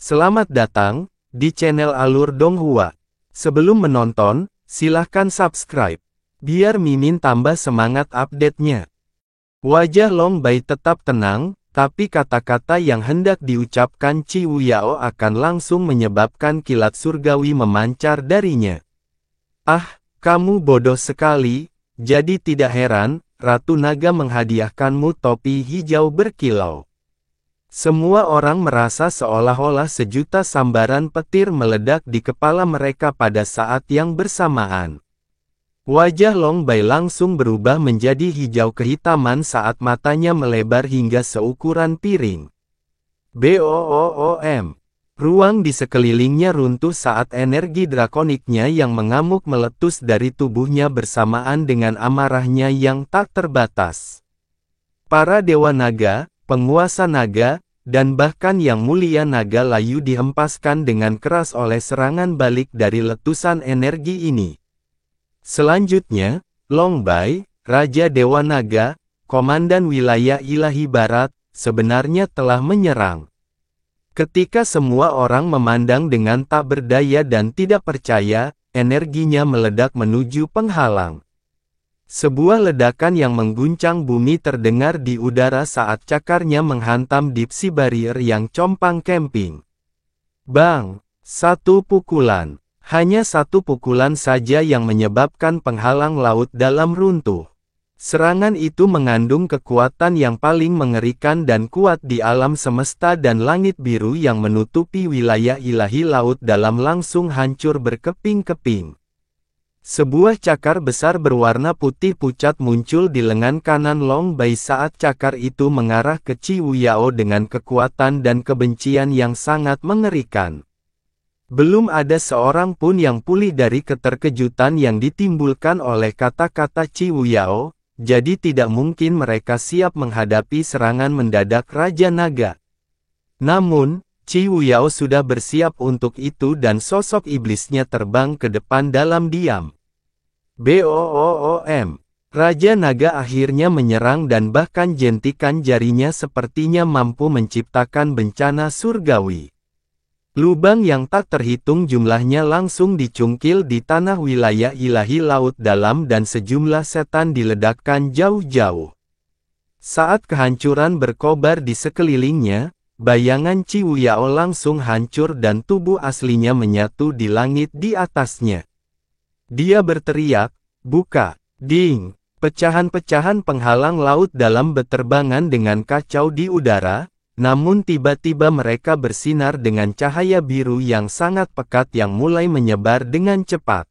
Selamat datang di channel Alur Donghua. Sebelum menonton, silahkan subscribe, biar Mimin tambah semangat update-nya. Wajah Long Bai tetap tenang, tapi kata-kata yang hendak diucapkan Qi Wuyao akan langsung menyebabkan kilat surgawi memancar darinya. Ah, kamu bodoh sekali, jadi tidak heran, Ratu Naga menghadiahkanmu topi hijau berkilau. Semua orang merasa seolah-olah sejuta sambaran petir meledak di kepala mereka pada saat yang bersamaan. Wajah Long Bai langsung berubah menjadi hijau kehitaman saat matanya melebar hingga seukuran piring. Boom! Ruang di sekelilingnya runtuh saat energi drakoniknya yang mengamuk meletus dari tubuhnya bersamaan dengan amarahnya yang tak terbatas. Para dewa naga, penguasa naga, dan bahkan yang mulia naga layu dihempaskan dengan keras oleh serangan balik dari letusan energi ini. Selanjutnya, Long Bai, Raja Dewa Naga, Komandan Wilayah Ilahi Barat, sebenarnya telah menyerang. Ketika semua orang memandang dengan tak berdaya dan tidak percaya, energinya meledak menuju penghalang. Sebuah ledakan yang mengguncang bumi terdengar di udara saat cakarnya menghantam Deep Sea Barrier yang compang camping. Bang! Satu pukulan. Hanya satu pukulan saja yang menyebabkan penghalang laut dalam runtuh. Serangan itu mengandung kekuatan yang paling mengerikan dan kuat di alam semesta dan langit biru yang menutupi wilayah ilahi laut dalam langsung hancur berkeping-keping. Sebuah cakar besar berwarna putih pucat muncul di lengan kanan Long Bai saat cakar itu mengarah ke Qi Wuyao dengan kekuatan dan kebencian yang sangat mengerikan. Belum ada seorang pun yang pulih dari keterkejutan yang ditimbulkan oleh kata-kata Qi Wuyao, jadi tidak mungkin mereka siap menghadapi serangan mendadak Raja Naga. Namun, Qi Wuyao sudah bersiap untuk itu dan sosok iblisnya terbang ke depan dalam diam. Boom! Raja Naga akhirnya menyerang dan bahkan jentikan jarinya sepertinya mampu menciptakan bencana surgawi. Lubang yang tak terhitung jumlahnya langsung dicungkil di tanah wilayah ilahi laut dalam dan sejumlah setan diledakkan jauh-jauh. Saat kehancuran berkobar di sekelilingnya, bayangan Qi Wuyao langsung hancur dan tubuh aslinya menyatu di langit di atasnya. Dia berteriak, "Buka!" Ding! Pecahan-pecahan penghalang laut dalam berterbangan dengan kacau di udara, namun tiba-tiba mereka bersinar dengan cahaya biru yang sangat pekat yang mulai menyebar dengan cepat.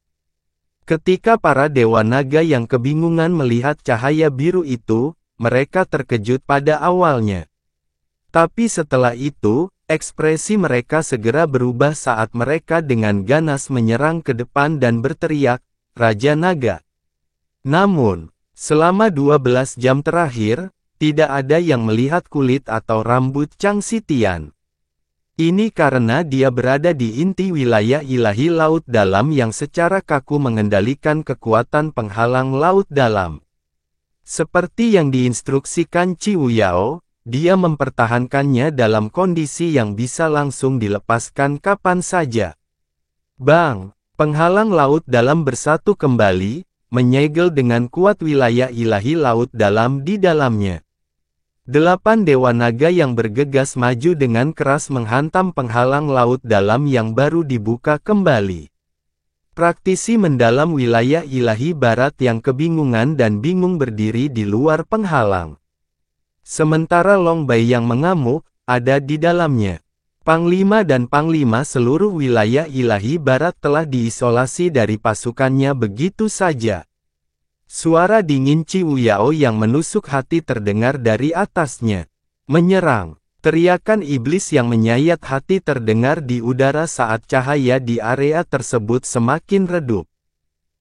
Ketika para dewa naga yang kebingungan melihat cahaya biru itu, mereka terkejut pada awalnya. Tapi setelah itu, ekspresi mereka segera berubah saat mereka dengan ganas menyerang ke depan dan berteriak, "Raja Naga!" Namun, selama 12 jam terakhir, tidak ada yang melihat kulit atau rambut Chang Xitian. Ini karena dia berada di inti wilayah ilahi laut dalam yang secara kaku mengendalikan kekuatan penghalang laut dalam. Seperti yang diinstruksikan Qi Wuyao, dia mempertahankannya dalam kondisi yang bisa langsung dilepaskan kapan saja. Bang! Penghalang laut dalam bersatu kembali, menyegel dengan kuat wilayah ilahi laut dalam di dalamnya. 8 dewa naga yang bergegas maju dengan keras menghantam penghalang laut dalam yang baru dibuka kembali. Praktisi mendalam wilayah ilahi barat yang kebingungan dan bingung berdiri di luar penghalang. Sementara Long Bai yang mengamuk, ada di dalamnya. Panglima dan Panglima seluruh wilayah ilahi barat telah diisolasi dari pasukannya begitu saja. Suara dingin Qi Wuyao yang menusuk hati terdengar dari atasnya. Menyerang! Teriakan iblis yang menyayat hati terdengar di udara saat cahaya di area tersebut semakin redup.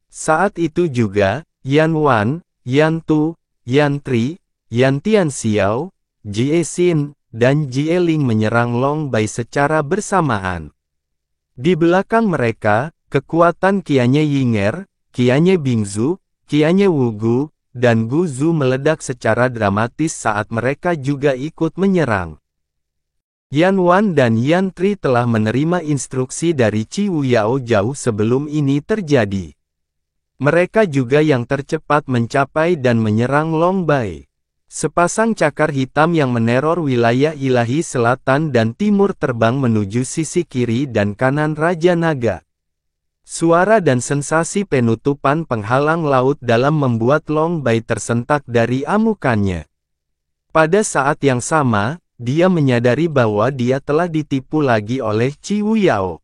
Saat itu juga, Yan Wan, Yan Tu, Yan Tri, Yan Tianxiao, Jie Xin, dan Jie Ling menyerang Long Bai secara bersamaan. Di belakang mereka, kekuatan Qianye Yinger, Qianye Bingzu, Qianye Wugu, dan Gu Zu meledak secara dramatis saat mereka juga ikut menyerang. Yan Wan dan Yan Tri telah menerima instruksi dari Qi Wuyao jauh sebelum ini terjadi. Mereka juga yang tercepat mencapai dan menyerang Long Bai. Sepasang cakar hitam yang meneror wilayah ilahi selatan dan timur terbang menuju sisi kiri dan kanan Raja Naga. Suara dan sensasi penutupan penghalang laut dalam membuat Long Bai tersentak dari amukannya. Pada saat yang sama, dia menyadari bahwa dia telah ditipu lagi oleh Qi Wuyao.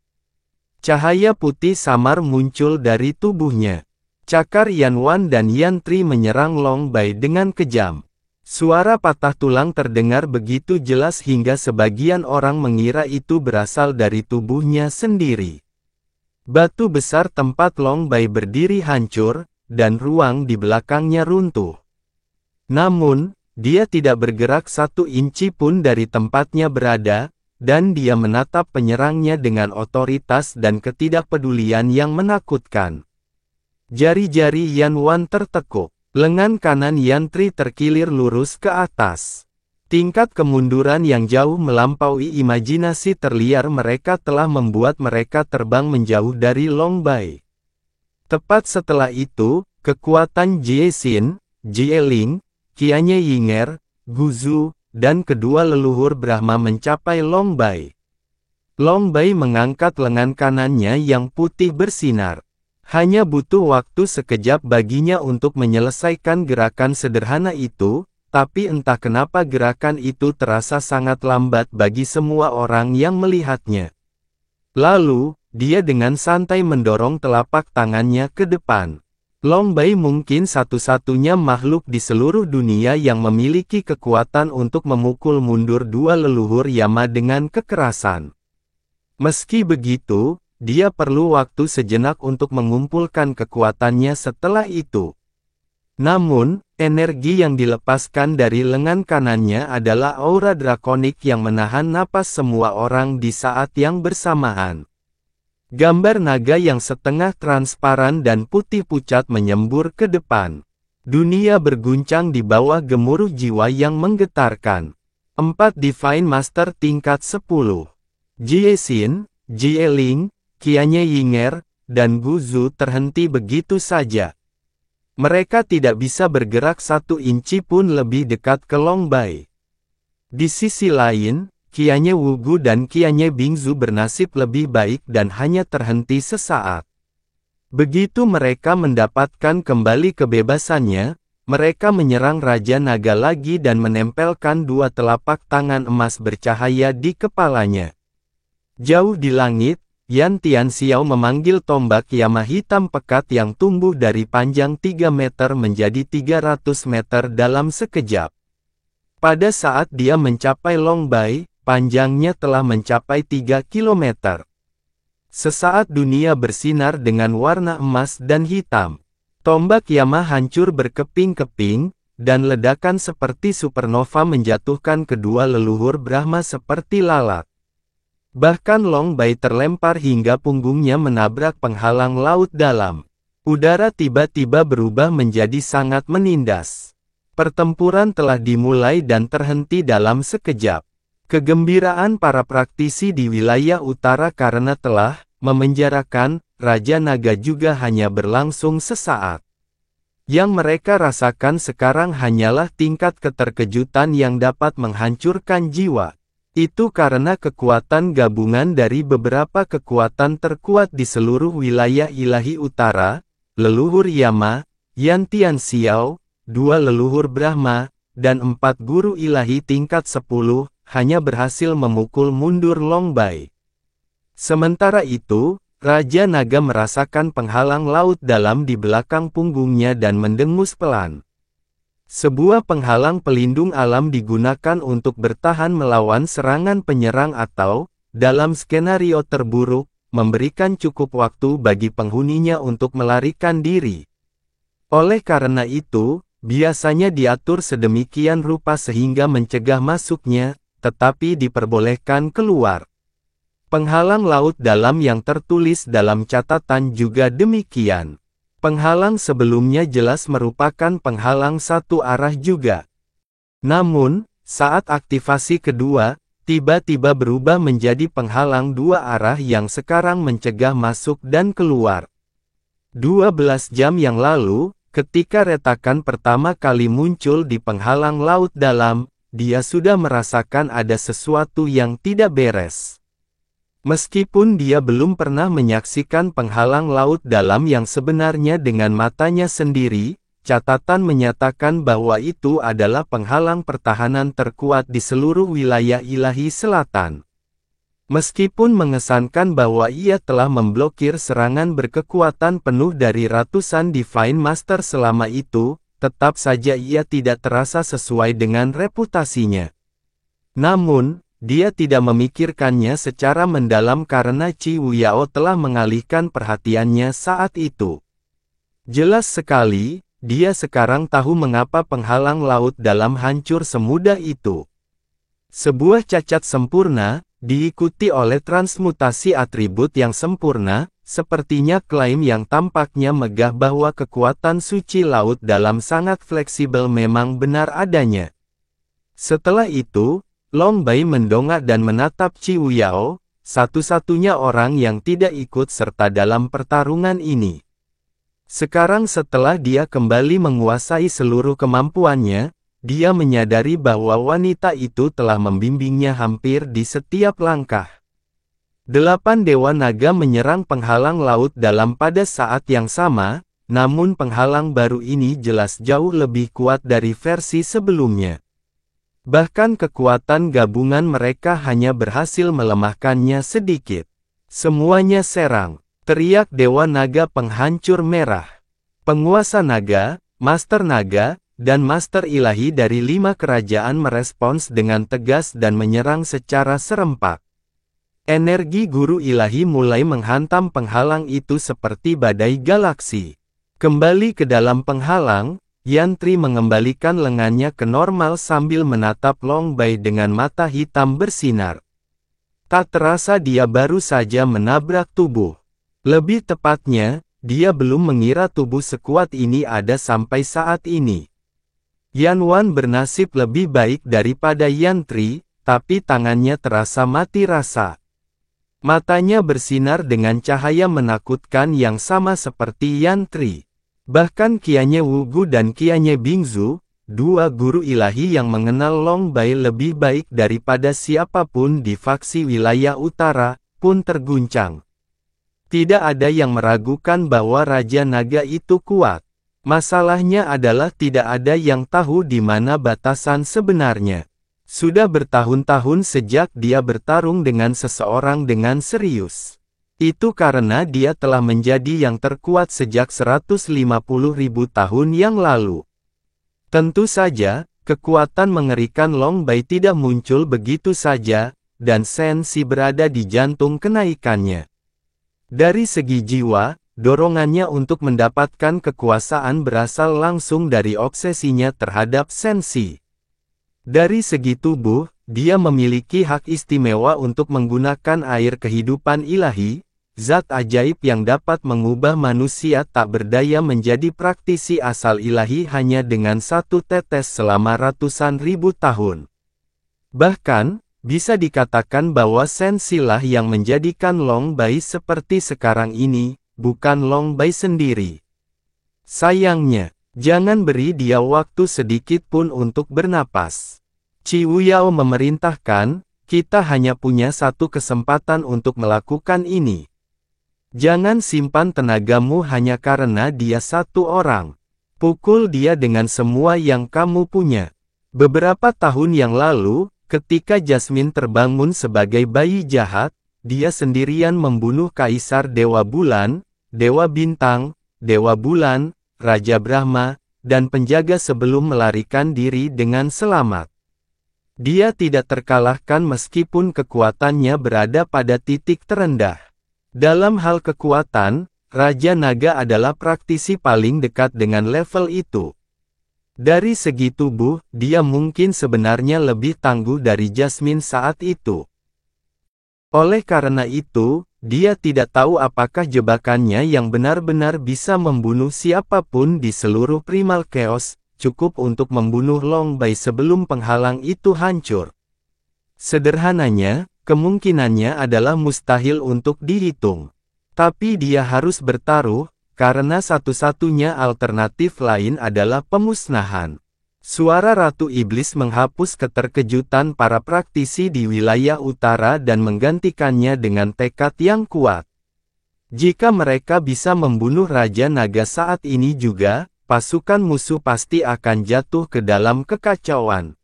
Cahaya putih samar muncul dari tubuhnya. Cakar Yan Wan dan Yan Tri menyerang Long Bai dengan kejam. Suara patah tulang terdengar begitu jelas hingga sebagian orang mengira itu berasal dari tubuhnya sendiri. Batu besar tempat Long Bai berdiri hancur, dan ruang di belakangnya runtuh. Namun, dia tidak bergerak 1 inci pun dari tempatnya berada, dan dia menatap penyerangnya dengan otoritas dan ketidakpedulian yang menakutkan. Jari-jari Yan Wan tertekuk, lengan kanan Yan Tri terkilir lurus ke atas. Tingkat kemunduran yang jauh melampaui imajinasi terliar mereka telah membuat mereka terbang menjauh dari Long Bai. Tepat setelah itu, kekuatan Jie Xin, Jie Ling, Qianye Yinger, Guzu, dan kedua leluhur Brahma mencapai Long Bai. Long Bai mengangkat lengan kanannya yang putih bersinar. Hanya butuh waktu sekejap baginya untuk menyelesaikan gerakan sederhana itu, tapi entah kenapa gerakan itu terasa sangat lambat bagi semua orang yang melihatnya. Lalu, dia dengan santai mendorong telapak tangannya ke depan. Long Bai mungkin satu-satunya makhluk di seluruh dunia yang memiliki kekuatan untuk memukul mundur dua leluhur Yama dengan kekerasan. Meski begitu, dia perlu waktu sejenak untuk mengumpulkan kekuatannya setelah itu. Namun, energi yang dilepaskan dari lengan kanannya adalah aura drakonik yang menahan napas semua orang di saat yang bersamaan. Gambar naga yang setengah transparan dan putih pucat menyembur ke depan. Dunia berguncang di bawah gemuruh jiwa yang menggetarkan. 4 Divine Master tingkat 10. Jie Xin, Jie Ling, Qianye Yinger, dan Guzu terhenti begitu saja. Mereka tidak bisa bergerak 1 inci pun lebih dekat ke Long Bai. Di sisi lain, Qianye Wugu dan Qianye Bingzu bernasib lebih baik dan hanya terhenti sesaat. Begitu mereka mendapatkan kembali kebebasannya, mereka menyerang Raja Naga lagi dan menempelkan 2 telapak tangan emas bercahaya di kepalanya. Jauh di langit, Yan Tianxiao memanggil tombak Yama hitam pekat yang tumbuh dari panjang 3 meter menjadi 300 meter dalam sekejap. Pada saat dia mencapai Long Bai, panjangnya telah mencapai 3 kilometer. Sesaat dunia bersinar dengan warna emas dan hitam. Tombak Yama hancur berkeping-keping, dan ledakan seperti supernova menjatuhkan kedua leluhur Brahma seperti lalat. Bahkan Long Bai terlempar hingga punggungnya menabrak penghalang laut dalam. Udara tiba-tiba berubah menjadi sangat menindas. Pertempuran telah dimulai dan terhenti dalam sekejap. Kegembiraan para praktisi di wilayah utara karena telah memenjarakan Raja Naga juga hanya berlangsung sesaat. Yang mereka rasakan sekarang hanyalah tingkat keterkejutan yang dapat menghancurkan jiwa. Itu karena kekuatan gabungan dari beberapa kekuatan terkuat di seluruh wilayah ilahi utara, leluhur Yama, Yan Tianxiao, 2 leluhur Brahma, dan 4 guru ilahi tingkat 10, hanya berhasil memukul mundur Long Bai. Sementara itu, Raja Naga merasakan penghalang laut dalam di belakang punggungnya dan mendengus pelan. Sebuah penghalang pelindung alam digunakan untuk bertahan melawan serangan penyerang atau, dalam skenario terburuk, memberikan cukup waktu bagi penghuninya untuk melarikan diri. Oleh karena itu, biasanya diatur sedemikian rupa sehingga mencegah masuknya, tetapi diperbolehkan keluar. Penghalang laut dalam yang tertulis dalam catatan juga demikian. Penghalang sebelumnya jelas merupakan penghalang satu arah juga. Namun, saat aktivasi kedua, tiba-tiba berubah menjadi penghalang dua arah yang sekarang mencegah masuk dan keluar. 12 jam yang lalu, ketika retakan pertama kali muncul di penghalang laut dalam, dia sudah merasakan ada sesuatu yang tidak beres. Meskipun dia belum pernah menyaksikan penghalang laut dalam yang sebenarnya dengan matanya sendiri, catatan menyatakan bahwa itu adalah penghalang pertahanan terkuat di seluruh wilayah Ilahi Selatan. Meskipun mengesankan bahwa ia telah memblokir serangan berkekuatan penuh dari ratusan Divine Master selama itu, tetap saja ia tidak terasa sesuai dengan reputasinya. Namun, dia tidak memikirkannya secara mendalam karena Qi Wuyao telah mengalihkan perhatiannya saat itu. Jelas sekali, dia sekarang tahu mengapa penghalang laut dalam hancur semudah itu. Sebuah cacat sempurna, diikuti oleh transmutasi atribut yang sempurna, sepertinya klaim yang tampaknya megah bahwa kekuatan suci laut dalam sangat fleksibel memang benar adanya. Setelah itu, Long Bai mendongak dan menatap Qi Wuyao, satu-satunya orang yang tidak ikut serta dalam pertarungan ini. Sekarang setelah dia kembali menguasai seluruh kemampuannya, dia menyadari bahwa wanita itu telah membimbingnya hampir di setiap langkah. 8 Dewa Naga menyerang penghalang laut dalam pada saat yang sama, namun penghalang baru ini jelas jauh lebih kuat dari versi sebelumnya. Bahkan kekuatan gabungan mereka hanya berhasil melemahkannya sedikit. Semuanya serang, teriak Dewa Naga Penghancur Merah. Penguasa Naga, Master Naga, dan Master Ilahi dari 5 kerajaan merespons dengan tegas dan menyerang secara serempak. Energi Guru Ilahi mulai menghantam penghalang itu seperti badai galaksi. Kembali ke dalam penghalang, Yantri mengembalikan lengannya ke normal sambil menatap Long Bai dengan mata hitam bersinar. Tak terasa dia baru saja menabrak tubuh. Lebih tepatnya, dia belum mengira tubuh sekuat ini ada sampai saat ini. Yan Wan bernasib lebih baik daripada Yantri, tapi tangannya terasa mati rasa. Matanya bersinar dengan cahaya menakutkan yang sama seperti Yantri. Bahkan Qianye Wugu dan Qianye Bingzu, dua guru ilahi yang mengenal Long Bai lebih baik daripada siapapun di faksi wilayah utara, pun terguncang. Tidak ada yang meragukan bahwa Raja Naga itu kuat. Masalahnya adalah tidak ada yang tahu di mana batasan sebenarnya. Sudah bertahun-tahun sejak dia bertarung dengan seseorang dengan serius. Itu karena dia telah menjadi yang terkuat sejak 150.000 tahun yang lalu. Tentu saja, kekuatan mengerikan Long Bai tidak muncul begitu saja, dan Shen Si berada di jantung kenaikannya. Dari segi jiwa, dorongannya untuk mendapatkan kekuasaan berasal langsung dari obsesinya terhadap Shen Si. Dari segi tubuh, dia memiliki hak istimewa untuk menggunakan air kehidupan ilahi, zat ajaib yang dapat mengubah manusia tak berdaya menjadi praktisi asal ilahi hanya dengan satu tetes selama ratusan ribu tahun. Bahkan, bisa dikatakan bahwa Shen Si lah yang menjadikan Long Bai seperti sekarang ini, bukan Long Bai sendiri. Sayangnya, jangan beri dia waktu sedikit pun untuk bernapas. Qi Wuyao memerintahkan, kita hanya punya satu kesempatan untuk melakukan ini. Jangan simpan tenagamu hanya karena dia satu orang. Pukul dia dengan semua yang kamu punya. Beberapa tahun yang lalu, ketika Jasmine terbangun sebagai bayi jahat, dia sendirian membunuh Kaisar Dewa Bulan, Dewa Bintang, Dewa Bulan, Raja Brahma, dan penjaga sebelum melarikan diri dengan selamat. Dia tidak terkalahkan meskipun kekuatannya berada pada titik terendah. Dalam hal kekuatan, Raja Naga adalah praktisi paling dekat dengan level itu. Dari segi tubuh, dia mungkin sebenarnya lebih tangguh dari Jasmine saat itu. Oleh karena itu, dia tidak tahu apakah jebakannya yang benar-benar bisa membunuh siapapun di seluruh Primal Chaos, cukup untuk membunuh Long Bai sebelum penghalang itu hancur. Sederhananya, kemungkinannya adalah mustahil untuk dihitung. Tapi dia harus bertaruh, karena satu-satunya alternatif lain adalah pemusnahan. Suara Ratu Iblis menghapus keterkejutan para praktisi di wilayah utara dan menggantikannya dengan tekad yang kuat. Jika mereka bisa membunuh Raja Naga saat ini juga, pasukan musuh pasti akan jatuh ke dalam kekacauan.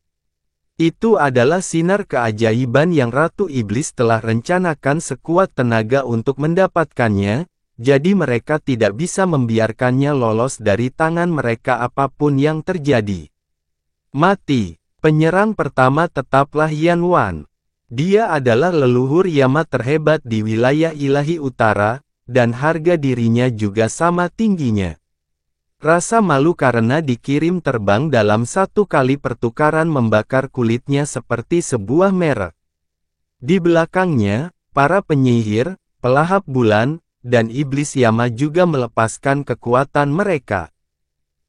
Itu adalah sinar keajaiban yang Ratu Iblis telah rencanakan sekuat tenaga untuk mendapatkannya, jadi mereka tidak bisa membiarkannya lolos dari tangan mereka apapun yang terjadi. Mati. Penyerang pertama tetaplah Yan Wan. Dia adalah leluhur Yama terhebat di wilayah ilahi utara, dan harga dirinya juga sama tingginya. Rasa malu karena dikirim terbang dalam satu kali pertukaran membakar kulitnya seperti sebuah merek. Di belakangnya, para penyihir, pelahap bulan, dan iblis Yama juga melepaskan kekuatan mereka.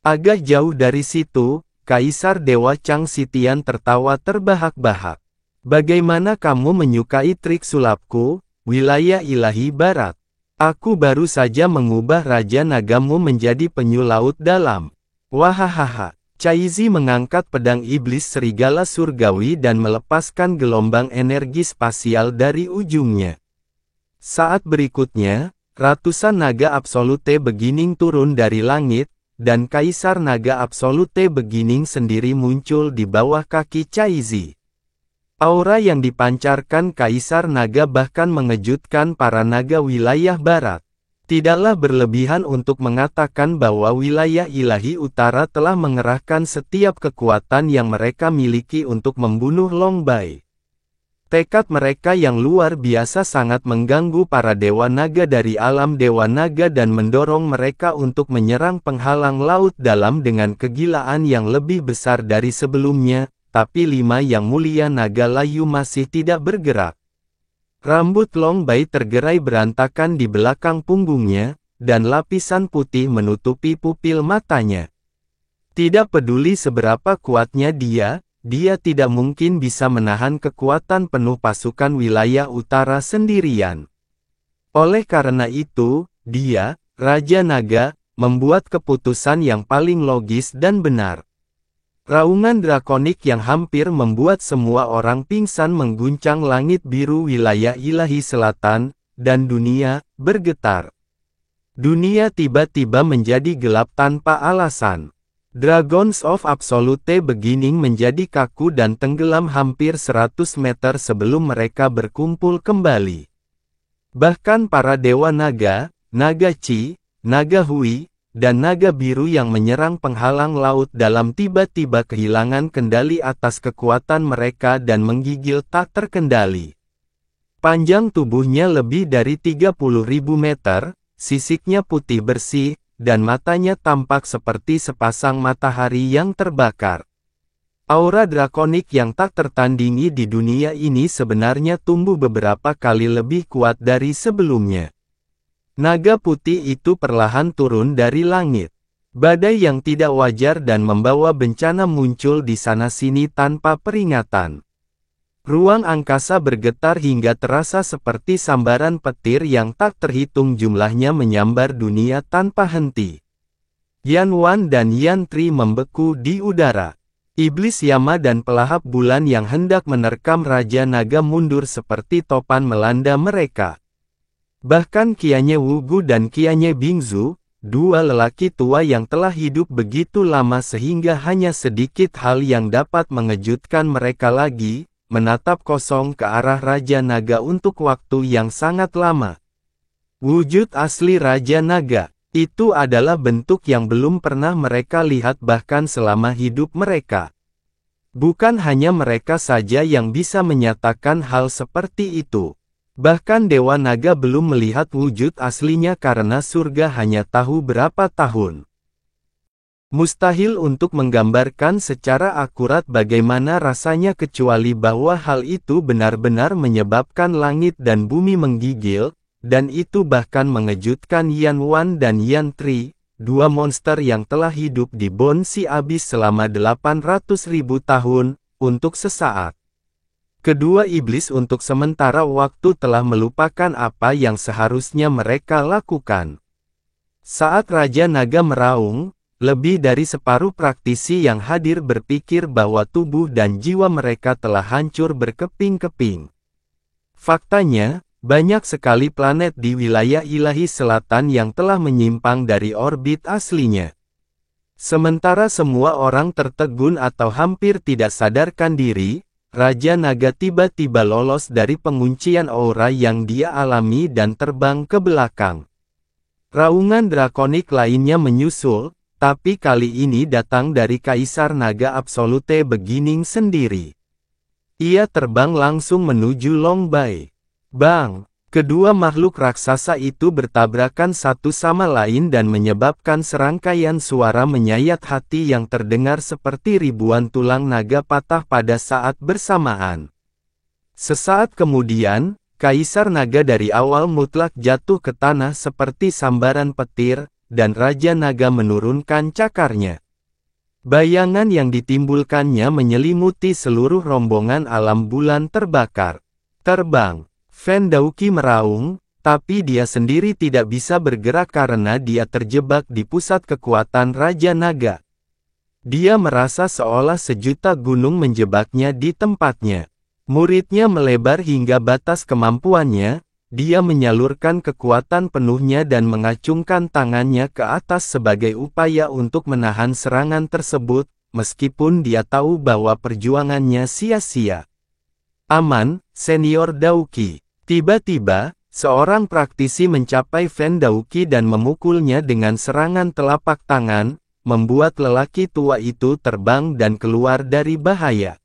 Agak jauh dari situ, Kaisar Dewa Chang Sitian tertawa terbahak-bahak. Bagaimana kamu menyukai trik sulapku, wilayah ilahi barat? Aku baru saja mengubah Raja Nagamu menjadi penyu laut dalam. Wahahaha. Caizi mengangkat pedang iblis serigala surgawi dan melepaskan gelombang energi spasial dari ujungnya. Saat berikutnya, ratusan naga absolute begining turun dari langit, dan Kaisar Naga Absolute Begining sendiri muncul di bawah kaki Caizi. Aura yang dipancarkan Kaisar Naga bahkan mengejutkan para naga wilayah barat. Tidaklah berlebihan untuk mengatakan bahwa wilayah ilahi utara telah mengerahkan setiap kekuatan yang mereka miliki untuk membunuh Long Bai. Tekad mereka yang luar biasa sangat mengganggu para dewa naga dari alam dewa naga dan mendorong mereka untuk menyerang penghalang laut dalam dengan kegilaan yang lebih besar dari sebelumnya. Tapi 5 yang mulia naga layu masih tidak bergerak. Rambut Long Bai tergerai berantakan di belakang punggungnya, dan lapisan putih menutupi pupil matanya. Tidak peduli seberapa kuatnya dia tidak mungkin bisa menahan kekuatan penuh pasukan wilayah utara sendirian. Oleh karena itu, dia, Raja Naga, membuat keputusan yang paling logis dan benar. Raungan drakonik yang hampir membuat semua orang pingsan mengguncang langit biru wilayah ilahi selatan, dan dunia bergetar. Dunia tiba-tiba menjadi gelap tanpa alasan. Dragons of Absolute Beginning menjadi kaku dan tenggelam hampir 100 meter sebelum mereka berkumpul kembali. Bahkan para dewa naga, naga Chi, naga Hui, dan naga biru yang menyerang penghalang laut dalam tiba-tiba kehilangan kendali atas kekuatan mereka dan menggigil tak terkendali. Panjang tubuhnya lebih dari 30.000 meter, sisiknya putih bersih, dan matanya tampak seperti sepasang matahari yang terbakar. Aura drakonik yang tak tertandingi di dunia ini sebenarnya tumbuh beberapa kali lebih kuat dari sebelumnya. Naga putih itu perlahan turun dari langit. Badai yang tidak wajar dan membawa bencana muncul di sana-sini tanpa peringatan. Ruang angkasa bergetar hingga terasa seperti sambaran petir yang tak terhitung jumlahnya menyambar dunia tanpa henti. Yan Wan dan Yan Tri membeku di udara. Iblis Yama dan pelahap bulan yang hendak menerkam Raja Naga mundur seperti topan melanda mereka. Bahkan Qianye Wugu dan Qianye Bingzu, dua lelaki tua yang telah hidup begitu lama sehingga hanya sedikit hal yang dapat mengejutkan mereka lagi, menatap kosong ke arah Raja Naga untuk waktu yang sangat lama. Wujud asli Raja Naga, itu adalah bentuk yang belum pernah mereka lihat bahkan selama hidup mereka. Bukan hanya mereka saja yang bisa menyatakan hal seperti itu. Bahkan Dewa Naga belum melihat wujud aslinya karena surga hanya tahu berapa tahun. Mustahil untuk menggambarkan secara akurat bagaimana rasanya kecuali bahwa hal itu benar-benar menyebabkan langit dan bumi menggigil, dan itu bahkan mengejutkan Yan Wan dan Yan Tri, dua monster yang telah hidup di Bon Si Abyss selama 800.000 tahun, untuk sesaat. Kedua iblis untuk sementara waktu telah melupakan apa yang seharusnya mereka lakukan. Saat Raja Naga meraung, lebih dari separuh praktisi yang hadir berpikir bahwa tubuh dan jiwa mereka telah hancur berkeping-keping. Faktanya, banyak sekali planet di wilayah ilahi selatan yang telah menyimpang dari orbit aslinya. Sementara semua orang tertegun atau hampir tidak sadarkan diri, Raja Naga tiba-tiba lolos dari penguncian aura yang dia alami dan terbang ke belakang. Raungan drakonik lainnya menyusul, tapi kali ini datang dari Kaisar Naga Absolute Beginning sendiri. Ia terbang langsung menuju Long Bai. Bang! Kedua makhluk raksasa itu bertabrakan satu sama lain dan menyebabkan serangkaian suara menyayat hati yang terdengar seperti ribuan tulang naga patah pada saat bersamaan. Sesaat kemudian, Kaisar Naga dari awal mutlak jatuh ke tanah seperti sambaran petir, dan Raja Naga menurunkan cakarnya. Bayangan yang ditimbulkannya menyelimuti seluruh rombongan alam bulan terbakar. Terbang! Vendauki meraung, tapi dia sendiri tidak bisa bergerak karena dia terjebak di pusat kekuatan Raja Naga. Dia merasa seolah sejuta gunung menjebaknya di tempatnya. Muridnya melebar hingga batas kemampuannya, dia menyalurkan kekuatan penuhnya dan mengacungkan tangannya ke atas sebagai upaya untuk menahan serangan tersebut, meskipun dia tahu bahwa perjuangannya sia-sia. Aman, Senior Dauki. Tiba-tiba, seorang praktisi mencapai Vendauki dan memukulnya dengan serangan telapak tangan, membuat lelaki tua itu terbang dan keluar dari bahaya.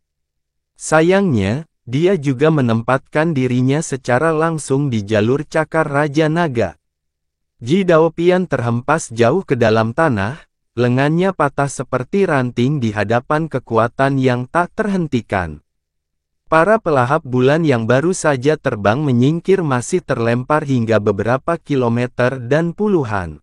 Sayangnya, dia juga menempatkan dirinya secara langsung di jalur cakar Raja Naga. Ji Daopian terhempas jauh ke dalam tanah, lengannya patah seperti ranting di hadapan kekuatan yang tak terhentikan. Para pelahap bulan yang baru saja terbang menyingkir masih terlempar hingga beberapa kilometer dan puluhan.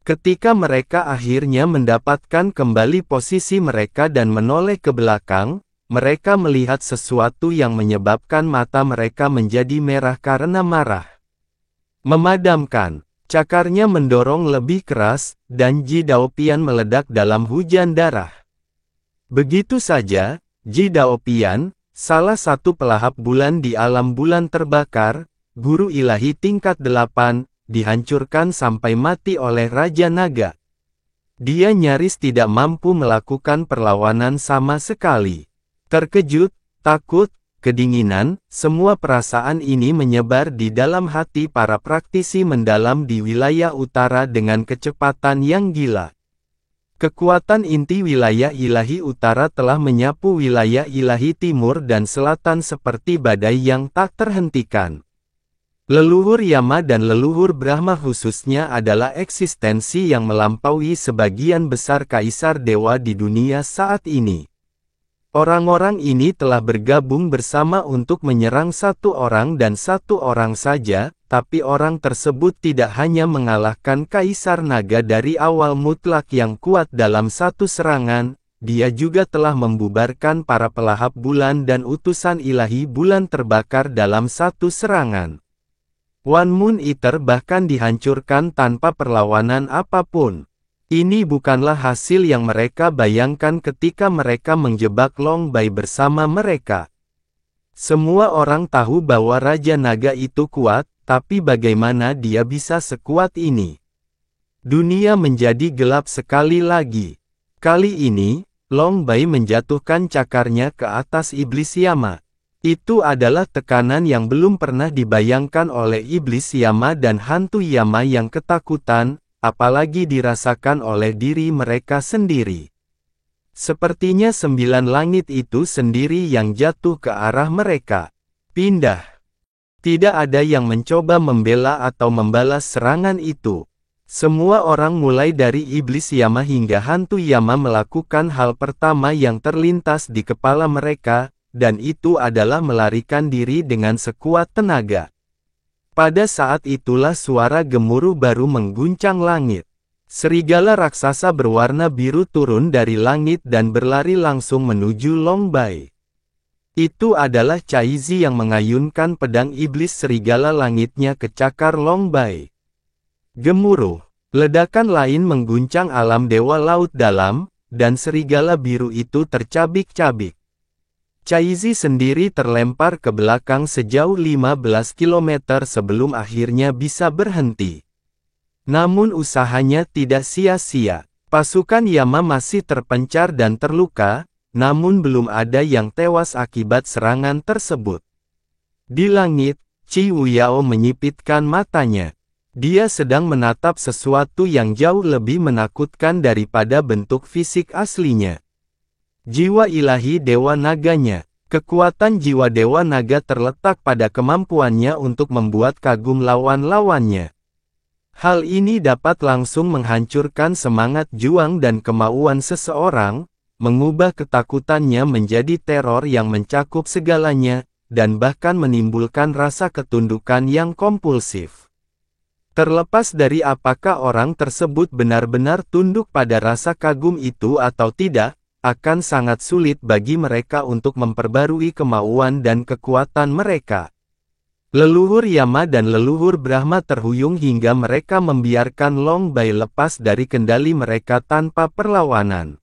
Ketika mereka akhirnya mendapatkan kembali posisi mereka dan menoleh ke belakang, mereka melihat sesuatu yang menyebabkan mata mereka menjadi merah karena marah. Memadamkan, cakarnya mendorong lebih keras, dan Ji Daopian meledak dalam hujan darah. Begitu saja, Ji Daopian, salah satu pelahap bulan di alam bulan terbakar, guru ilahi tingkat 8, dihancurkan sampai mati oleh Raja Naga. Dia nyaris tidak mampu melakukan perlawanan sama sekali. Terkejut, takut, kedinginan, semua perasaan ini menyebar di dalam hati para praktisi mendalam di wilayah utara dengan kecepatan yang gila. Kekuatan inti wilayah ilahi utara telah menyapu wilayah ilahi timur dan selatan seperti badai yang tak terhentikan. Leluhur Yama dan leluhur Brahma khususnya adalah eksistensi yang melampaui sebagian besar kaisar dewa di dunia saat ini. Orang-orang ini telah bergabung bersama untuk menyerang satu orang dan satu orang saja, tapi orang tersebut tidak hanya mengalahkan Kaisar Naga dari awal mutlak yang kuat dalam satu serangan, dia juga telah membubarkan para pelahap bulan dan utusan ilahi bulan terbakar dalam satu serangan. One Moon Eater bahkan dihancurkan tanpa perlawanan apapun. Ini bukanlah hasil yang mereka bayangkan ketika mereka menjebak Long Bai bersama mereka. Semua orang tahu bahwa Raja Naga itu kuat, tapi bagaimana dia bisa sekuat ini? Dunia menjadi gelap sekali lagi. Kali ini, Long Bai menjatuhkan cakarnya ke atas Iblis Yama. Itu adalah tekanan yang belum pernah dibayangkan oleh Iblis Yama dan hantu Yama yang ketakutan, apalagi dirasakan oleh diri mereka sendiri. Sepertinya 9 langit itu sendiri yang jatuh ke arah mereka. Pindah. Tidak ada yang mencoba membela atau membalas serangan itu. Semua orang mulai dari Iblis Yama hingga hantu Yama melakukan hal pertama yang terlintas di kepala mereka, dan itu adalah melarikan diri dengan sekuat tenaga. Pada saat itulah suara gemuruh baru mengguncang langit. Serigala raksasa berwarna biru turun dari langit dan berlari langsung menuju Long Bai. Itu adalah Caizi yang mengayunkan pedang iblis serigala langitnya ke cakar Long Bai. Gemuruh. Ledakan lain mengguncang alam dewa laut dalam, dan serigala biru itu tercabik-cabik. Caizi sendiri terlempar ke belakang sejauh 15 km sebelum akhirnya bisa berhenti. Namun usahanya tidak sia-sia. Pasukan Yama masih terpencar dan terluka, namun belum ada yang tewas akibat serangan tersebut. Di langit, Qi Wuyao menyipitkan matanya. Dia sedang menatap sesuatu yang jauh lebih menakutkan daripada bentuk fisik aslinya. Jiwa ilahi Dewa Naganya. Kekuatan jiwa Dewa Naga terletak pada kemampuannya untuk membuat kagum lawan-lawannya. Hal ini dapat langsung menghancurkan semangat juang dan kemauan seseorang, mengubah ketakutannya menjadi teror yang mencakup segalanya, dan bahkan menimbulkan rasa ketundukan yang kompulsif. Terlepas dari apakah orang tersebut benar-benar tunduk pada rasa kagum itu atau tidak, akan sangat sulit bagi mereka untuk memperbarui kemauan dan kekuatan mereka. Leluhur Yama dan leluhur Brahma terhuyung hingga mereka membiarkan Long Bai lepas dari kendali mereka tanpa perlawanan.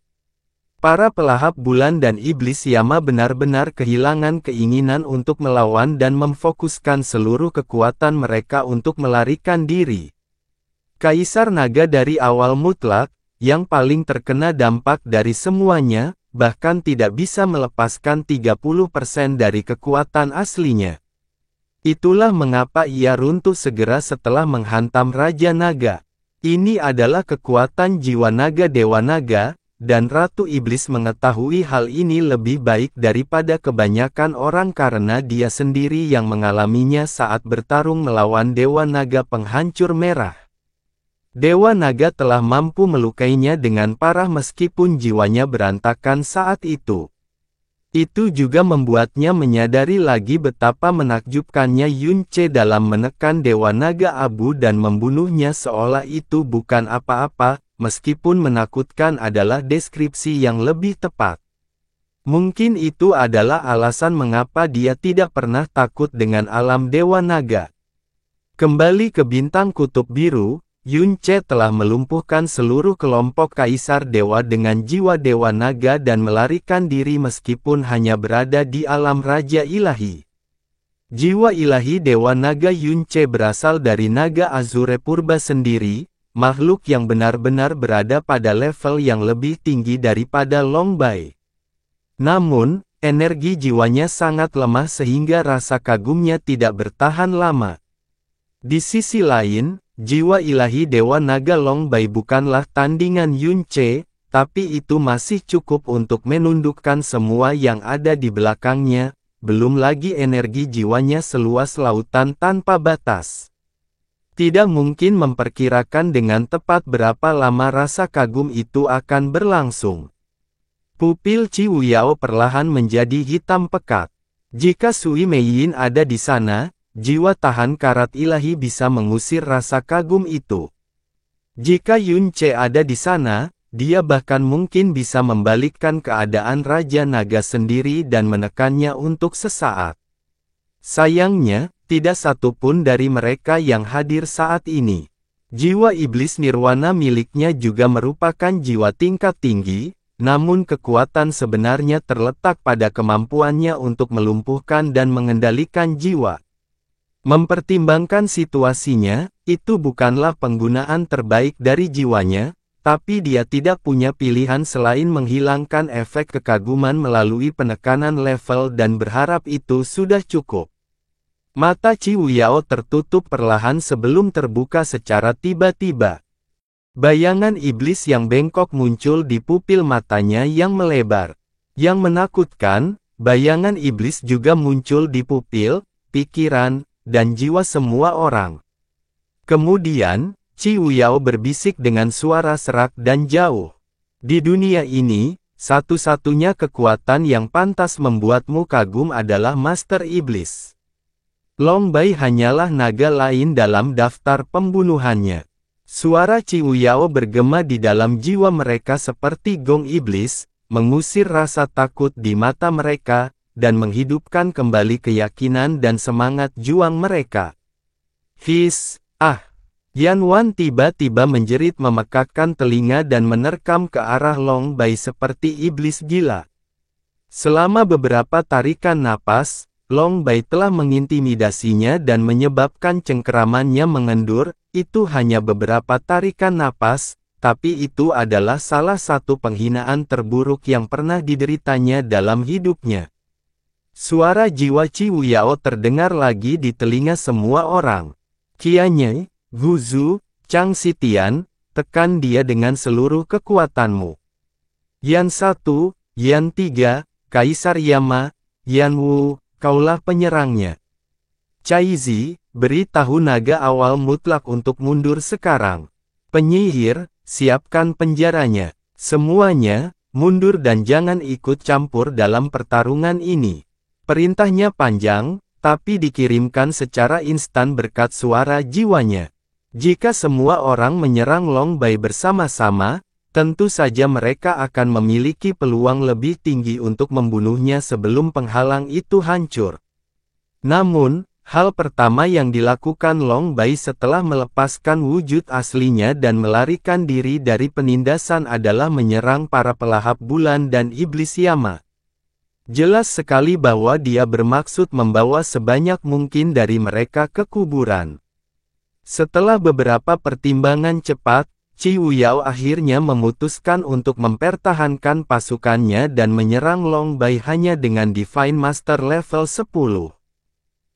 Para pelahap bulan dan iblis Yama benar-benar kehilangan keinginan untuk melawan dan memfokuskan seluruh kekuatan mereka untuk melarikan diri. Kaisar Naga dari awal mutlak, yang paling terkena dampak dari semuanya, bahkan tidak bisa melepaskan 30% dari kekuatan aslinya. Itulah mengapa ia runtuh segera setelah menghantam Raja Naga. Ini adalah kekuatan jiwa naga Dewa Naga, dan Ratu Iblis mengetahui hal ini lebih baik daripada kebanyakan orang karena dia sendiri yang mengalaminya saat bertarung melawan Dewa Naga Penghancur Merah. Dewa Naga telah mampu melukainya dengan parah meskipun jiwanya berantakan saat itu. Itu juga membuatnya menyadari lagi betapa menakjubkannya Yun Ce dalam menekan Dewa Naga Abu dan membunuhnya seolah itu bukan apa-apa, meskipun menakutkan adalah deskripsi yang lebih tepat. Mungkin itu adalah alasan mengapa dia tidak pernah takut dengan alam Dewa Naga. Kembali ke bintang kutub biru, Yun Ce telah melumpuhkan seluruh kelompok Kaisar Dewa dengan jiwa Dewa Naga dan melarikan diri meskipun hanya berada di alam Raja Ilahi. Jiwa ilahi Dewa Naga Yun Ce berasal dari Naga Azure Purba sendiri, makhluk yang benar-benar berada pada level yang lebih tinggi daripada Long Bai. Namun, energi jiwanya sangat lemah sehingga rasa kagumnya tidak bertahan lama. Di sisi lain, jiwa ilahi Dewa Naga Long Bai bukanlah tandingan Yun Ce, tapi itu masih cukup untuk menundukkan semua yang ada di belakangnya, belum lagi energi jiwanya seluas lautan tanpa batas. Tidak mungkin memperkirakan dengan tepat berapa lama rasa kagum itu akan berlangsung. Pupil Qi Wuyao perlahan menjadi hitam pekat. Jika Sui Meiyin ada di sana, jiwa tahan karat ilahi bisa mengusir rasa kagum itu. Jika Yun Ce ada di sana, dia bahkan mungkin bisa membalikkan keadaan Raja Naga sendiri dan menekannya untuk sesaat. Sayangnya, tidak satu pun dari mereka yang hadir saat ini. Jiwa iblis nirwana miliknya juga merupakan jiwa tingkat tinggi, namun kekuatan sebenarnya terletak pada kemampuannya untuk melumpuhkan dan mengendalikan jiwa. Mempertimbangkan situasinya, itu bukanlah penggunaan terbaik dari jiwanya, tapi dia tidak punya pilihan selain menghilangkan efek kekaguman melalui penekanan level dan berharap itu sudah cukup. Mata Qi Wuyao tertutup perlahan sebelum terbuka secara tiba-tiba. Bayangan iblis yang bengkok muncul di pupil matanya yang melebar. Yang menakutkan, bayangan iblis juga muncul di pupil, pikiran, dan jiwa semua orang. Kemudian, Qi Wuyao berbisik dengan suara serak dan jauh. Di dunia ini, satu-satunya kekuatan yang pantas membuatmu kagum adalah Master Iblis. Long Bai hanyalah naga lain dalam daftar pembunuhannya. Suara Qi Wuyao bergema di dalam jiwa mereka seperti gong iblis, mengusir rasa takut di mata mereka, dan menghidupkan kembali keyakinan dan semangat juang mereka. His, Yan Wan tiba-tiba menjerit memekakkan telinga dan menerkam ke arah Long Bai seperti iblis gila. Selama beberapa tarikan napas, Long Bai telah mengintimidasinya dan menyebabkan cengkeramannya mengendur. Itu hanya beberapa tarikan napas, tapi itu adalah salah satu penghinaan terburuk yang pernah dideritanya dalam hidupnya. Suara jiwa Qi Wuyao terdengar lagi di telinga semua orang. Qianye, Guzu, Chang Xitian, tekan dia dengan seluruh kekuatanmu. Yan 1, Yan 3, Kaisar Yama, Yan Wu, kaulah penyerangnya. Caizi, beritahu naga awal mutlak untuk mundur sekarang. Penyihir, siapkan penjaranya. Semuanya, mundur dan jangan ikut campur dalam pertarungan ini. Perintahnya panjang, tapi dikirimkan secara instan berkat suara jiwanya. Jika semua orang menyerang Long Bai bersama-sama, tentu saja mereka akan memiliki peluang lebih tinggi untuk membunuhnya sebelum penghalang itu hancur. Namun, hal pertama yang dilakukan Long Bai setelah melepaskan wujud aslinya dan melarikan diri dari penindasan adalah menyerang para pelahap bulan dan iblis Yama. Jelas sekali bahwa dia bermaksud membawa sebanyak mungkin dari mereka ke kuburan. Setelah beberapa pertimbangan cepat, Qi Wuyao akhirnya memutuskan untuk mempertahankan pasukannya dan menyerang Long Bai hanya dengan Divine Master level 10.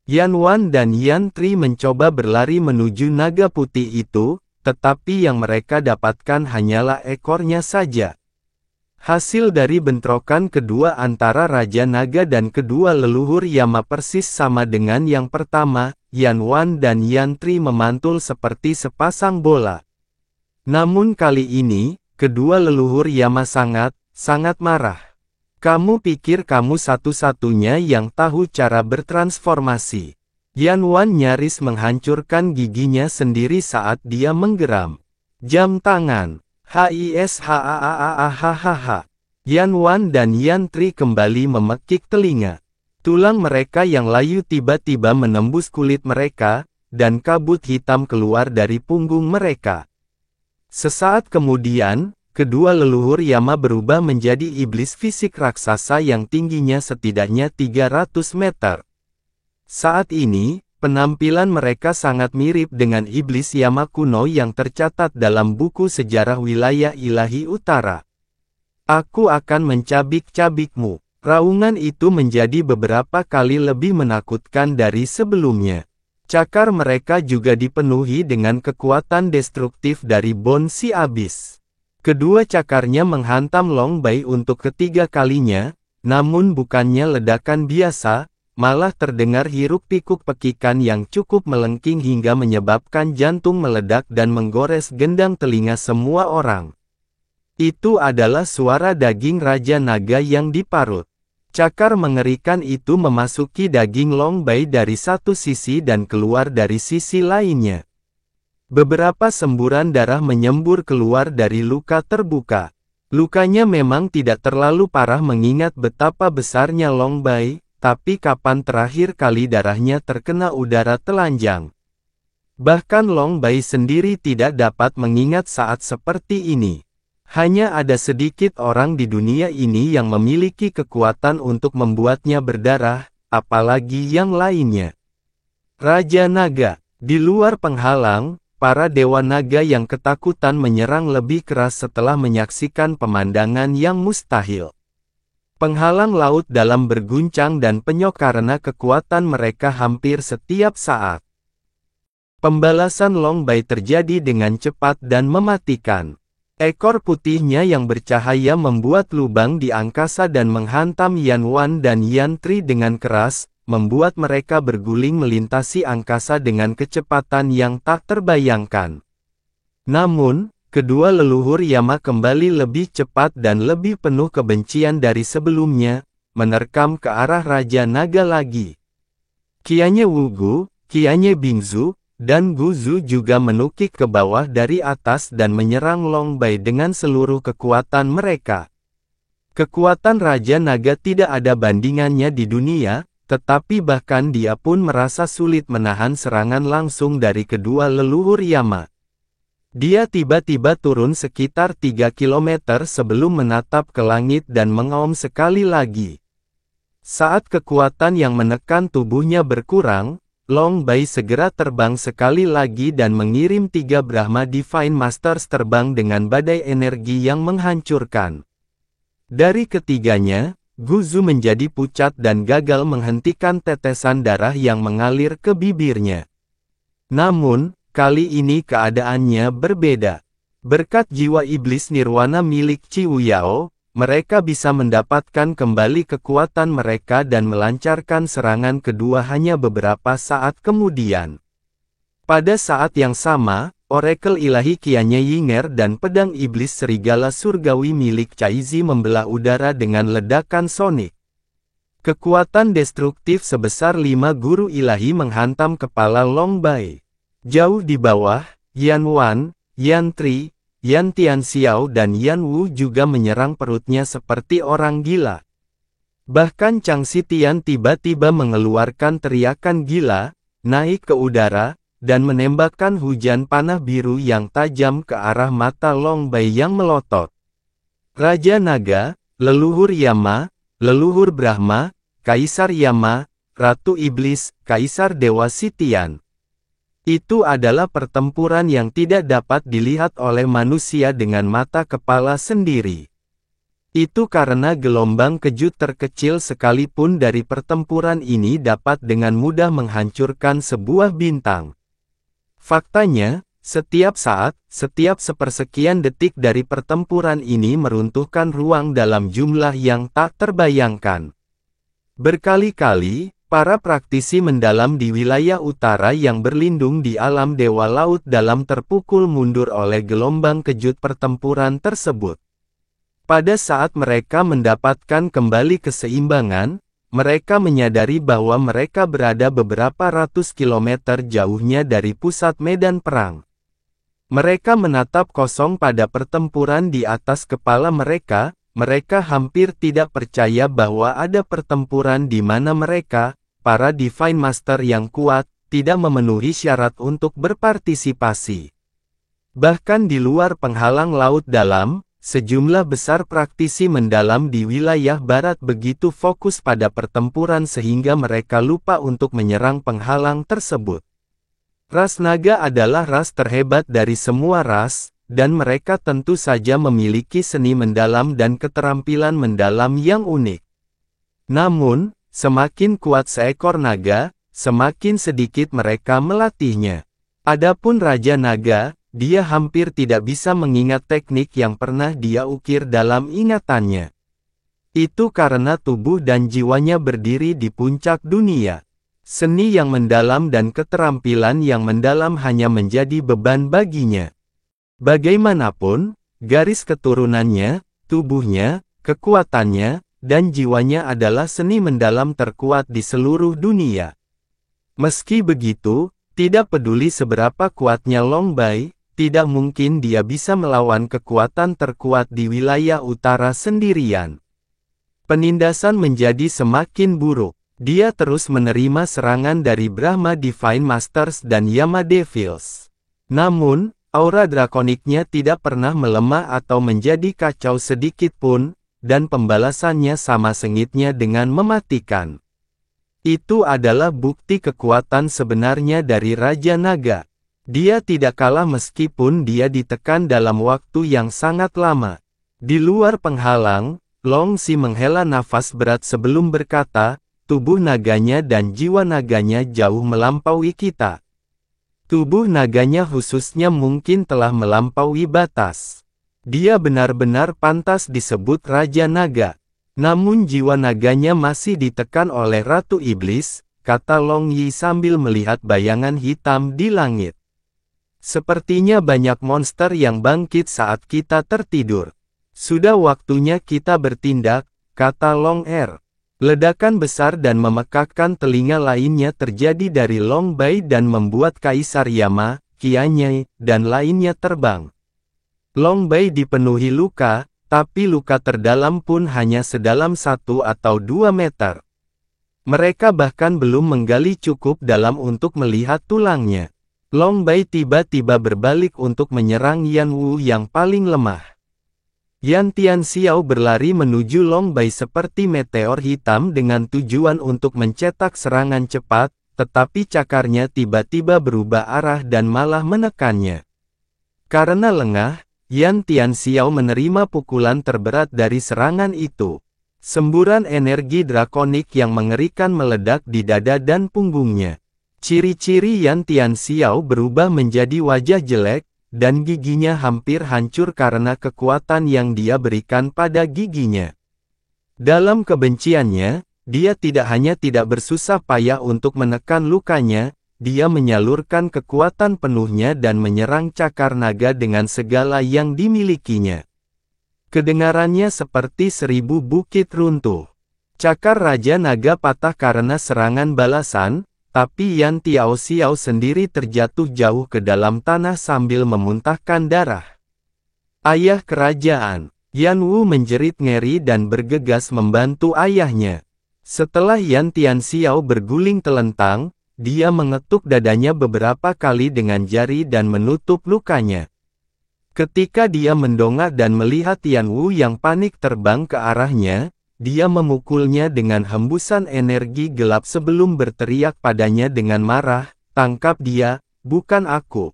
Yan Wan dan Yan Tri mencoba berlari menuju naga putih itu, tetapi yang mereka dapatkan hanyalah ekornya saja. Hasil dari bentrokan kedua antara Raja Naga dan kedua leluhur Yama persis sama dengan yang pertama. Yan Wan dan Yan Tri memantul seperti sepasang bola. Namun kali ini, kedua leluhur Yama sangat marah. Kamu pikir kamu satu-satunya yang tahu cara bertransformasi? Yan Wan nyaris menghancurkan giginya sendiri saat dia menggeram. Jam tangan. Hishaaahahaha. Yan Wan dan Yan Tri kembali memekik telinga. Tulang mereka yang layu tiba-tiba menembus kulit mereka, dan kabut hitam keluar dari punggung mereka. Sesaat kemudian, kedua leluhur Yama berubah menjadi iblis fisik raksasa yang tingginya setidaknya 300 meter. Saat ini, penampilan mereka sangat mirip dengan iblis Yama kuno yang tercatat dalam buku sejarah wilayah ilahi utara. Aku akan mencabik-cabikmu. Raungan itu menjadi beberapa kali lebih menakutkan dari sebelumnya. Cakar mereka juga dipenuhi dengan kekuatan destruktif dari Bon Si Abis. Kedua cakarnya menghantam Long Bai untuk ketiga kalinya, namun bukannya ledakan biasa, malah terdengar hiruk-pikuk pekikan yang cukup melengking hingga menyebabkan jantung meledak dan menggores gendang telinga semua orang. Itu adalah suara daging Raja Naga yang diparut. Cakar mengerikan itu memasuki daging Long Bai dari satu sisi dan keluar dari sisi lainnya. Beberapa semburan darah menyembur keluar dari luka terbuka. Lukanya memang tidak terlalu parah mengingat betapa besarnya Long Bai, tapi kapan terakhir kali darahnya terkena udara telanjang? Bahkan Long Bai sendiri tidak dapat mengingat saat seperti ini. Hanya ada sedikit orang di dunia ini yang memiliki kekuatan untuk membuatnya berdarah, apalagi yang lainnya. Raja Naga. Di luar penghalang, para dewa naga yang ketakutan menyerang lebih keras setelah menyaksikan pemandangan yang mustahil. Penghalang laut dalam berguncang dan penyok karena kekuatan mereka hampir setiap saat. Pembalasan Long Bai terjadi dengan cepat dan mematikan. Ekor putihnya yang bercahaya membuat lubang di angkasa dan menghantam Yan Wan dan Yan Tri dengan keras, membuat mereka berguling melintasi angkasa dengan kecepatan yang tak terbayangkan. Namun, kedua leluhur Yama kembali lebih cepat dan lebih penuh kebencian dari sebelumnya, menerkam ke arah Raja Naga lagi. Qianye Wugu, Qianye Bingzu, dan Guzu juga menukik ke bawah dari atas dan menyerang Long Bai dengan seluruh kekuatan mereka. Kekuatan Raja Naga tidak ada bandingannya di dunia, tetapi bahkan dia pun merasa sulit menahan serangan langsung dari kedua leluhur Yama. Dia tiba-tiba turun sekitar 3 kilometer sebelum menatap ke langit dan mengaum sekali lagi. Saat kekuatan yang menekan tubuhnya berkurang, Long Bai segera terbang sekali lagi dan mengirim 3 Brahma Divine Masters terbang dengan badai energi yang menghancurkan. Dari ketiganya, Guzu menjadi pucat dan gagal menghentikan tetesan darah yang mengalir ke bibirnya. Namun, kali ini keadaannya berbeda. Berkat jiwa iblis nirwana milik Ciwu Yao, mereka bisa mendapatkan kembali kekuatan mereka dan melancarkan serangan kedua hanya beberapa saat kemudian. Pada saat yang sama, Orakel ilahi Qianye Yinger dan pedang iblis serigala surgawi milik Caizi membelah udara dengan ledakan sonik. Kekuatan destruktif sebesar 5 guru ilahi menghantam kepala Long Bai. Jauh di bawah, Yan Wan, Yan Tri, Yan Tianxiao dan Yan Wu juga menyerang perutnya seperti orang gila. Bahkan Chang Xitian tiba-tiba mengeluarkan teriakan gila, naik ke udara, dan menembakkan hujan panah biru yang tajam ke arah mata Long Bai yang melotot. Raja Naga, leluhur Yama, leluhur Brahma, Kaisar Yama, Ratu Iblis, Kaisar Dewa Xitian. Itu adalah pertempuran yang tidak dapat dilihat oleh manusia dengan mata kepala sendiri. Itu karena gelombang kejut terkecil sekalipun dari pertempuran ini dapat dengan mudah menghancurkan sebuah bintang. Faktanya, setiap saat, setiap sepersekian detik dari pertempuran ini meruntuhkan ruang dalam jumlah yang tak terbayangkan. Berkali-kali, para praktisi mendalam di wilayah utara yang berlindung di alam Dewa Laut Dalam terpukul mundur oleh gelombang kejut pertempuran tersebut. Pada saat mereka mendapatkan kembali keseimbangan, mereka menyadari bahwa mereka berada beberapa ratus kilometer jauhnya dari pusat medan perang. Mereka menatap kosong pada pertempuran di atas kepala mereka, mereka hampir tidak percaya bahwa ada pertempuran di mana mereka, para Divine Master yang kuat, tidak memenuhi syarat untuk berpartisipasi. Bahkan di luar penghalang laut dalam, sejumlah besar praktisi mendalam di wilayah barat begitu fokus pada pertempuran sehingga mereka lupa untuk menyerang penghalang tersebut. Ras naga adalah ras terhebat dari semua ras, dan mereka tentu saja memiliki seni mendalam dan keterampilan mendalam yang unik. Namun, semakin kuat seekor naga, semakin sedikit mereka melatihnya. Adapun Raja Naga, dia hampir tidak bisa mengingat teknik yang pernah dia ukir dalam ingatannya. Itu karena tubuh dan jiwanya berdiri di puncak dunia. Seni yang mendalam dan keterampilan yang mendalam hanya menjadi beban baginya. Bagaimanapun, garis keturunannya, tubuhnya, kekuatannya, dan jiwanya adalah seni mendalam terkuat di seluruh dunia. Meski begitu, tidak peduli seberapa kuatnya Long Bai, tidak mungkin dia bisa melawan kekuatan terkuat di wilayah utara sendirian. Penindasan menjadi semakin buruk. Dia terus menerima serangan dari Brahma Divine Masters dan Yama Devils. Namun, aura drakoniknya tidak pernah melemah atau menjadi kacau sedikit pun, dan pembalasannya sama sengitnya dengan mematikan. Itu adalah bukti kekuatan sebenarnya dari Raja Naga. Dia tidak kalah meskipun dia ditekan dalam waktu yang sangat lama. Di luar penghalang, Long Xi menghela nafas berat sebelum berkata, tubuh naganya dan jiwa naganya jauh melampaui kita. Tubuh naganya khususnya mungkin telah melampaui batas. Dia benar-benar pantas disebut Raja Naga. Namun jiwa naganya masih ditekan oleh Ratu Iblis, kata Long Yi sambil melihat bayangan hitam di langit. Sepertinya banyak monster yang bangkit saat kita tertidur. Sudah waktunya kita bertindak, kata Long Er. Ledakan besar dan memekakkan telinga lainnya terjadi dari Long Bai dan membuat Kaisar Yama, Qianye, dan lainnya terbang. Long Bai dipenuhi luka, tapi luka terdalam pun hanya sedalam 1 atau 2 meter. Mereka bahkan belum menggali cukup dalam untuk melihat tulangnya. Long Bai tiba-tiba berbalik untuk menyerang Yan Wu yang paling lemah. Yan Tianxiao berlari menuju Long Bai seperti meteor hitam dengan tujuan untuk mencetak serangan cepat, tetapi cakarnya tiba-tiba berubah arah dan malah menekannya. Karena lengah, Yan Tianxiao menerima pukulan terberat dari serangan itu. Semburan energi drakonik yang mengerikan meledak di dada dan punggungnya. Ciri-ciri Yan Tianxiao berubah menjadi wajah jelek, dan giginya hampir hancur karena kekuatan yang dia berikan pada giginya. Dalam kebenciannya, dia tidak hanya tidak bersusah payah untuk menekan lukanya, dia menyalurkan kekuatan penuhnya dan menyerang cakar naga dengan segala yang dimilikinya. Kedengarannya seperti 1000 bukit runtuh. Cakar Raja Naga patah karena serangan balasan, tapi Yan Tianxiao sendiri terjatuh jauh ke dalam tanah sambil memuntahkan darah. Ayah kerajaan, Yan Wu menjerit ngeri dan bergegas membantu ayahnya. Setelah Yan Tianxiao berguling telentang, dia mengetuk dadanya beberapa kali dengan jari dan menutup lukanya. Ketika dia mendongak dan melihat Yan Wu yang panik terbang ke arahnya, dia memukulnya dengan hembusan energi gelap sebelum berteriak padanya dengan marah, "Tangkap dia, bukan aku."